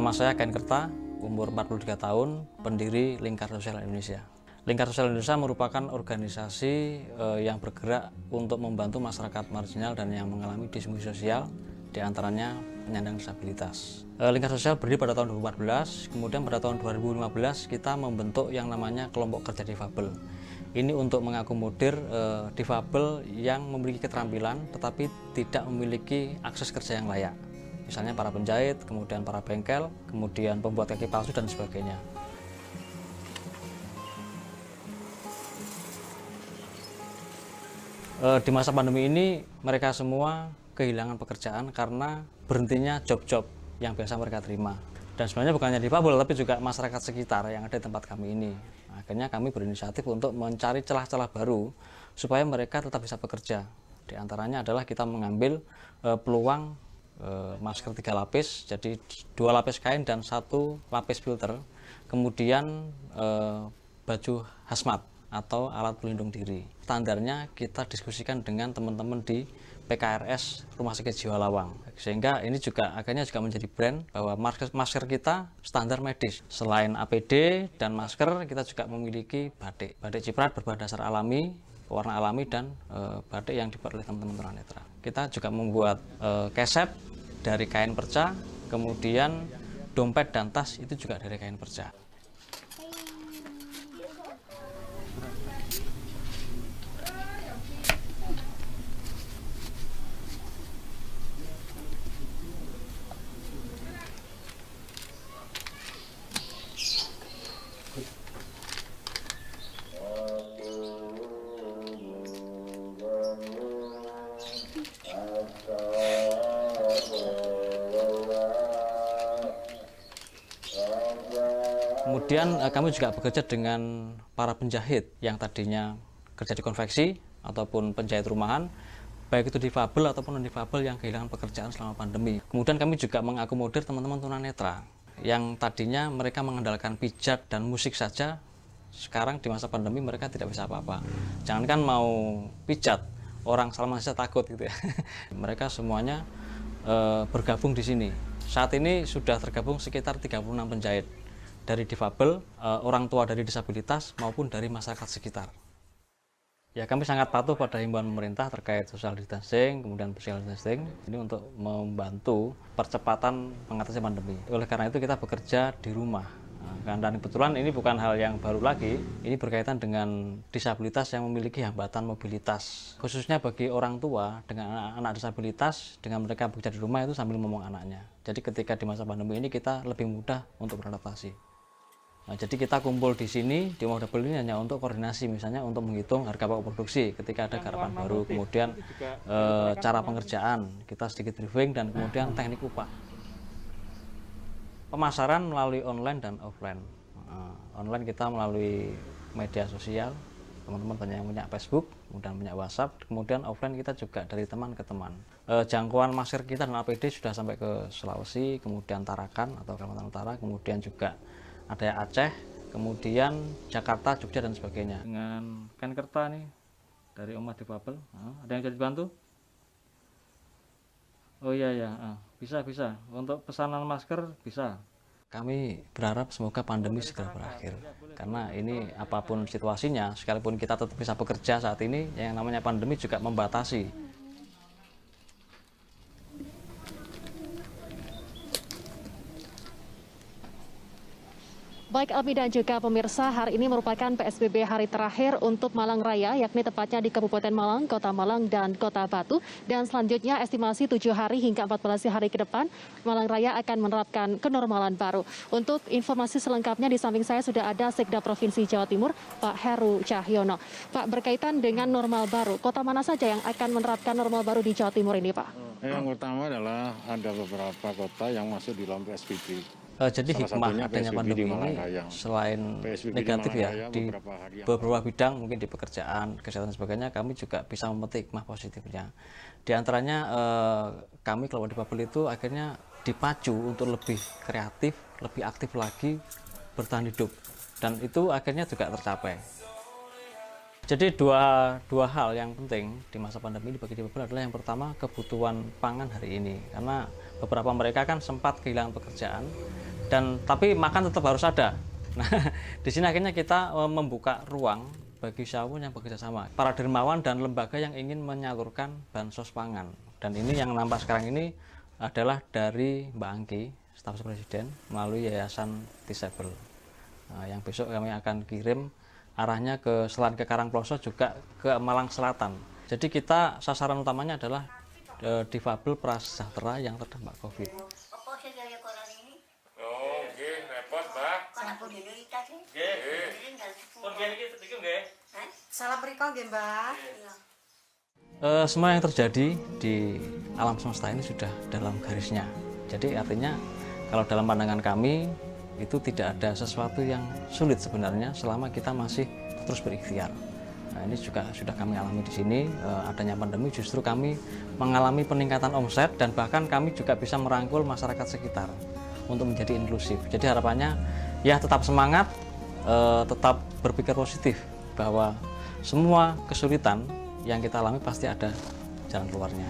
Nama saya Ken Kerta, umur 43 tahun, pendiri Lingkar Sosial Indonesia. Lingkar Sosial Indonesia merupakan organisasi yang bergerak untuk membantu masyarakat marginal dan yang mengalami disfungsi sosial, diantaranya penyandang disabilitas. Lingkar Sosial berdiri pada tahun 2014, kemudian pada tahun 2015 kita membentuk yang namanya kelompok kerja difabel. Ini untuk mengakomodir difabel yang memiliki keterampilan tetapi tidak memiliki akses kerja yang layak. Misalnya para penjahit, kemudian para bengkel, kemudian pembuat kaki palsu dan sebagainya. Di masa pandemi ini mereka semua kehilangan pekerjaan karena berhentinya job-job yang biasa mereka terima. Dan sebenarnya bukan hanya difabel tapi juga masyarakat sekitar yang ada di tempat kami ini. Akhirnya kami berinisiatif untuk mencari celah-celah baru supaya mereka tetap bisa bekerja. Di antaranya adalah kita mengambil peluang masker 3 lapis, jadi 2 lapis kain dan 1 lapis filter, kemudian baju hazmat atau alat pelindung diri. Standarnya kita diskusikan dengan teman-teman di PKRS Rumah Sakit Jiwa Lawang, sehingga ini juga akhirnya juga menjadi brand bahwa masker kita standar medis. Selain APD dan masker, kita juga memiliki batik ciprat berbahan dasar alami, warna alami, dan batik yang dibuat oleh teman-teman tunanetra. Kita juga membuat kesep dari kain perca, kemudian dompet dan tas itu juga dari kain perca. Kemudian kami juga bekerja dengan para penjahit yang tadinya kerja di konveksi ataupun penjahit rumahan, baik itu difabel ataupun non-difabel yang kehilangan pekerjaan selama pandemi. Kemudian kami juga mengakomodir teman-teman tunanetra yang tadinya mereka mengandalkan pijat dan musik saja, sekarang di masa pandemi mereka tidak bisa apa-apa. Jangankan mau pijat, orang salaman saja takut gitu ya. Mereka semuanya bergabung di sini. Saat ini sudah tergabung sekitar 36 penjahit dari difabel, orang tua dari disabilitas maupun dari masyarakat sekitar. Ya, kami sangat patuh pada himbauan pemerintah terkait social distancing, kemudian physical distancing, ini untuk membantu percepatan mengatasi pandemi. Oleh karena itu kita bekerja di rumah. Dan kebetulan ini bukan hal yang baru lagi, ini berkaitan dengan disabilitas yang memiliki hambatan mobilitas. Khususnya bagi orang tua dengan anak disabilitas, dengan mereka bekerja di rumah itu sambil ngomong anaknya. Jadi ketika di masa pandemi ini kita lebih mudah untuk beradaptasi. Nah, jadi kita kumpul di sini, di rumah dapur ini hanya untuk koordinasi, misalnya untuk menghitung harga pokok produksi ketika ada garapan baru, kemudian cara pengerjaan, kita sedikit briefing, dan kemudian teknik upah. Pemasaran melalui online dan offline. Online kita melalui media sosial, teman-teman banyak yang punya Facebook, kemudian punya WhatsApp, kemudian offline kita juga dari teman ke teman. Jangkauan masker kita dan APD sudah sampai ke Sulawesi, kemudian Tarakan atau Kalimantan Utara, kemudian juga ada yang Aceh, kemudian Jakarta, Jogja, dan sebagainya. Dengan Ken Kerta nih, dari Umat Difabel, ada yang bisa dibantu? Oh iya ya, bisa. Untuk pesanan masker bisa. Kami berharap semoga pandemi segera berakhir. Karena ini apapun situasinya, sekalipun kita tetap bisa bekerja saat ini, yang namanya pandemi juga membatasi. Baik Almi dan juga pemirsa, hari ini merupakan PSBB hari terakhir untuk Malang Raya, yakni tepatnya di Kabupaten Malang, Kota Malang, dan Kota Batu. Dan selanjutnya estimasi 7 hari hingga 14 hari ke depan, Malang Raya akan menerapkan kenormalan baru. Untuk informasi selengkapnya di samping saya sudah ada Sekda Provinsi Jawa Timur, Pak Heru Cahyono. Pak, berkaitan dengan normal baru, kota mana saja yang akan menerapkan normal baru di Jawa Timur ini, Pak? Yang utama adalah ada beberapa kota yang masuk di dalam PSBB. Jadi hikmah adanya pandemi ini selain negatif ya, di beberapa bidang mungkin di pekerjaan, kesehatan dan sebagainya, kami juga bisa memetik hikmah positifnya. Di antaranya kami kelompok difabel itu akhirnya dipacu untuk lebih kreatif, lebih aktif lagi bertahan hidup, dan itu akhirnya juga tercapai. Jadi dua hal yang penting di masa pandemi ini bagi difabel adalah yang pertama kebutuhan pangan hari ini, karena beberapa mereka kan sempat kehilangan pekerjaan Tapi makan tetap harus ada. Nah, di sini akhirnya kita membuka ruang bagi siapapun yang bekerja sama, para dermawan dan lembaga yang ingin menyalurkan bansos pangan. Dan ini yang nampak sekarang ini adalah dari Mbak Angki, staf presiden, melalui Yayasan Disable. Yang besok kami akan kirim arahnya selain ke Karangploso juga ke Malang Selatan. Jadi kita sasaran utamanya adalah difabel prasejahtera yang terdampak COVID. Salah mriko nggih, Mbah. Semua yang terjadi di alam semesta ini sudah dalam garisnya. Jadi artinya kalau dalam pandangan kami itu tidak ada sesuatu yang sulit sebenarnya selama kita masih terus berikhtiar. Nah, ini juga sudah kami alami di sini. Adanya pandemi justru kami mengalami peningkatan omset dan bahkan kami juga bisa merangkul masyarakat sekitar untuk menjadi inklusif. Jadi harapannya ya tetap semangat, tetap berpikir positif bahwa semua kesulitan yang kita alami pasti ada jalan keluarnya.